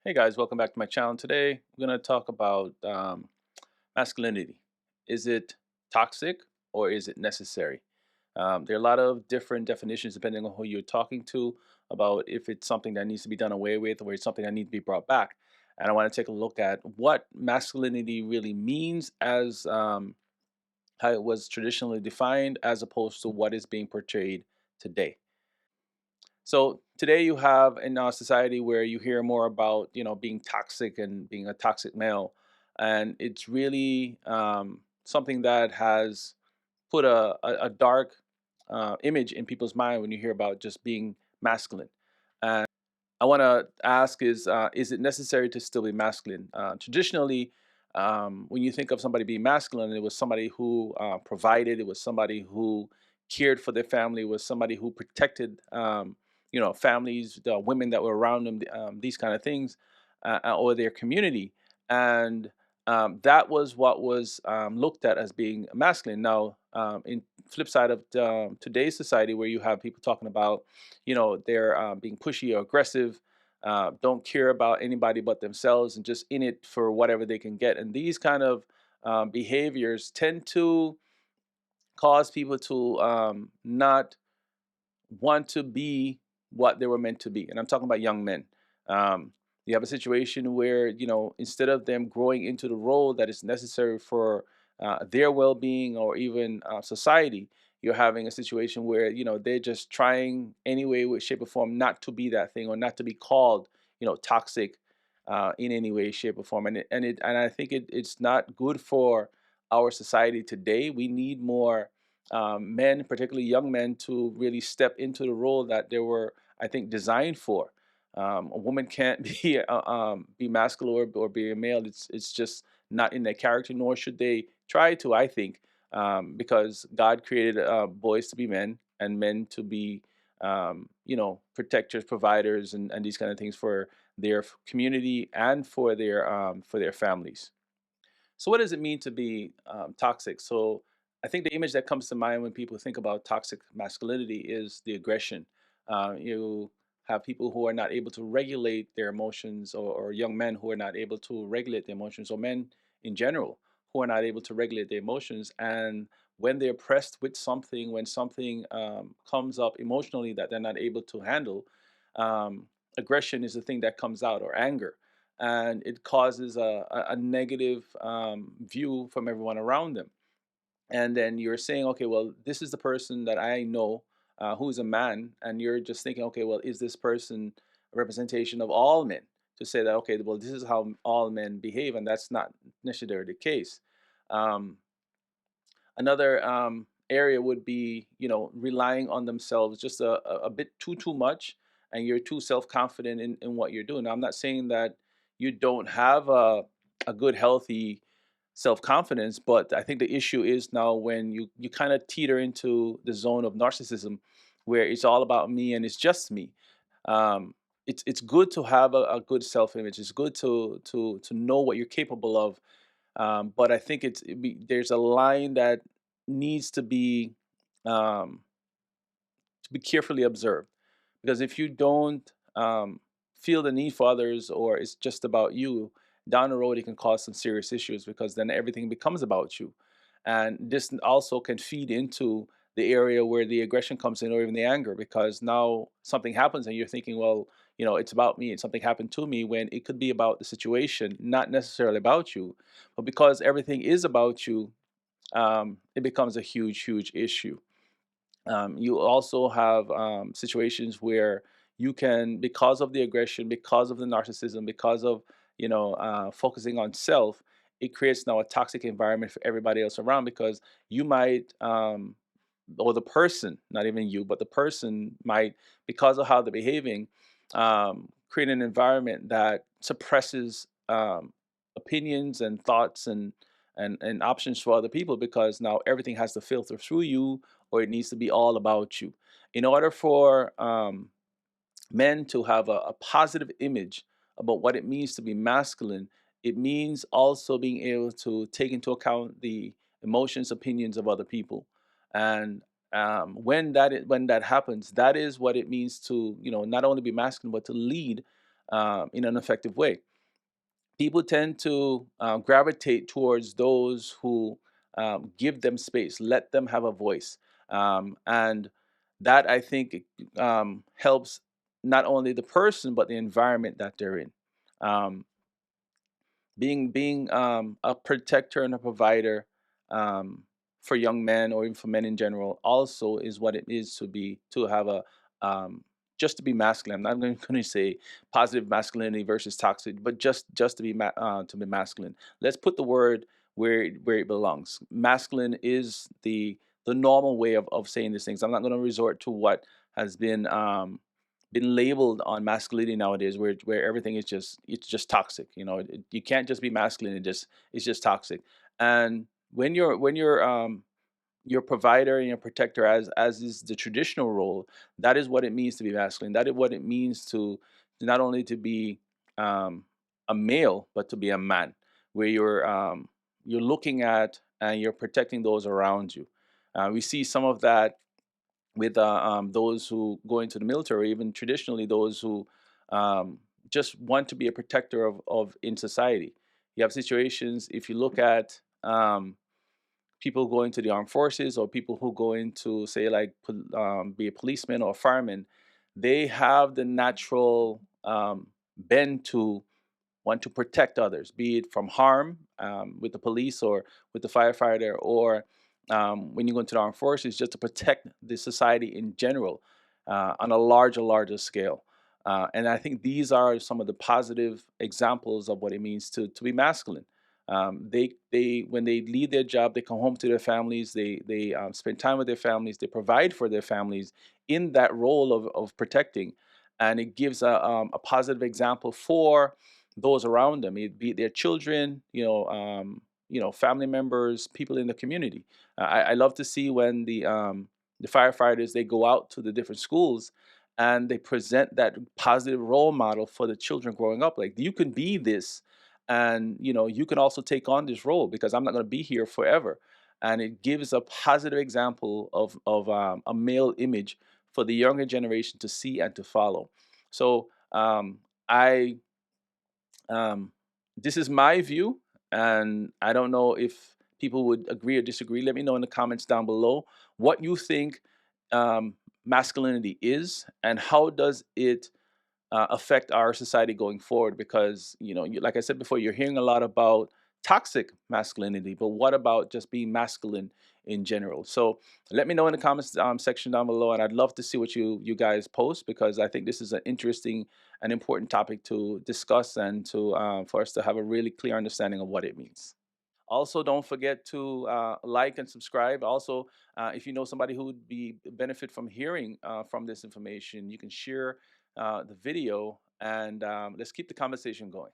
Hey guys, welcome back to my channel. Today, we're going to talk about masculinity. Is it toxic or is it necessary? There are a lot of different definitions depending on who you're talking to about if it's something that needs to be done away with or it's something that needs to be brought back. And I want to take a look at what masculinity really means as how it was traditionally defined as opposed to what is being portrayed today. So today you have in our society where you hear more about being toxic and being a toxic male, and it's really something that has put a dark image in people's mind when you hear about just being masculine. And I want to ask is it necessary to still be masculine? Traditionally, when you think of somebody being masculine, it was somebody who provided, it was somebody who cared for their family, it was somebody who protected, families, the women that were around them, these kind of things, or their community. And that was what was looked at as being masculine. Now, in flip side of today's society, where you have people talking about, they're being pushy or aggressive, don't care about anybody but themselves, and just in it for whatever they can get. And these kind of behaviors tend to cause people to not want to be what they were meant to be. And I'm talking about young men. Um, you have a situation where, instead of them growing into the role that is necessary for their well being or even society, you're having a situation where, they're just trying any way, with shape, or form not to be that thing or not to be called, toxic in any way, shape, or form. And I think it's not good for our society today. We need more men, particularly young men, to really step into the role that they were, I think, designed for. A woman can't be masculine or be a male. It's just not in their character, nor should they try to. I think because God created boys to be men and men to be, protectors, providers, and these kind of things for their community and for their families. So, what does it mean to be toxic? So, I think the image that comes to mind when people think about toxic masculinity is the aggression. You have people who are not able to regulate their emotions, or young men who are not able to regulate their emotions, or men in general who are not able to regulate their emotions. And when they're pressed with something, when something comes up emotionally that they're not able to handle, aggression is the thing that comes out, or anger, and it causes a negative view from everyone around them. And then you're saying, okay, well, this is the person that I know who's a man, and you're just thinking, okay, well, is this person a representation of all men? To say that, okay, well, this is how all men behave, and that's not necessarily the case. Um, Another area would be, relying on themselves just a bit too much, and you're too self confident in what you're doing. Now, I'm not saying that you don't have a good, healthy self confidence, but I think the issue is now when you kind of teeter into the zone of narcissism, where it's all about me and it's just me. Um, it's good to have a good self image. It's good to know what you're capable of, but I think there's a line that needs um, to be carefully observed, because if you don't feel the need for others, or it's just about you, down the road it can cause some serious issues, because then everything becomes about you, and this also can feed into the area where the aggression comes in, or even the anger, because now something happens and you're thinking, well, it's about me and something happened to me, when it could be about the situation, not necessarily about you. But because everything is about you, it becomes a huge issue. You also have situations where you can, because of the aggression, because of the narcissism, because of focusing on self, it creates now a toxic environment for everybody else around, because you might, or the person, not even you, but the person might, because of how they're behaving, create an environment that suppresses opinions and thoughts and options for other people, because now everything has to filter through you, or it needs to be all about you. In order for men to have a positive image about what it means to be masculine, it means also being able to take into account the emotions, opinions of other people. And when that happens, that is what it means to not only be masculine but to lead in an effective way. People tend to gravitate towards those who give them space, let them have a voice. And that, I think, helps not only the person, but the environment that they're in. Um, being a protector and a provider um, for young men or even for men in general also is what it is to have a um, just to be masculine. I'm not going to say positive masculinity versus toxic, but just to be masculine. Let's put the word where it belongs. Masculine is the normal way of saying these things. I'm not going to resort to what has been labeled on masculinity nowadays, where everything is it's just toxic. You can't just be masculine. It's just toxic. And when you're your provider and your protector, as is the traditional role, that is what it means to be masculine. That is what it means to not only to be um, a male, but to be a man, where you're looking at and you're protecting those around you. We see some of that with those who go into the military, even traditionally those who um, just want to be a protector of in society. You have situations, if you look at people go into the armed forces or people who go into, say, like be a policeman or a fireman, they have the natural bend to want to protect others, be it from harm with the police or with the firefighter, or when you go into the armed forces, just to protect the society in general on a larger scale. And I think these are some of the positive examples of what it means to be masculine. They when they leave their job, they come home to their families. They spend time with their families. They provide for their families in that role of protecting, and it gives a positive example for those around them, be it their children, family members, people in the community. I love to see when the firefighters, they go out to the different schools and they present that positive role model for the children growing up. Like, you can be this, and you can also take on this role, because I'm not going to be here forever. And it gives a positive example of a male image for the younger generation to see and to follow. So I um, this is my view, and I don't know if people would agree or disagree. Let me know in the comments down below what you think um, masculinity is, and how does it affect our society going forward. Because like I said before, you're hearing a lot about toxic masculinity, but what about just being masculine in general? So let me know in the comments section down below, and I'd love to see what you guys post, because I think this is an interesting and important topic to discuss, and to for us to have a really clear understanding of what it means. Also, don't forget to like and subscribe. Also, if you know somebody who would be benefit from hearing from this information, you can share the video, and let's keep the conversation going.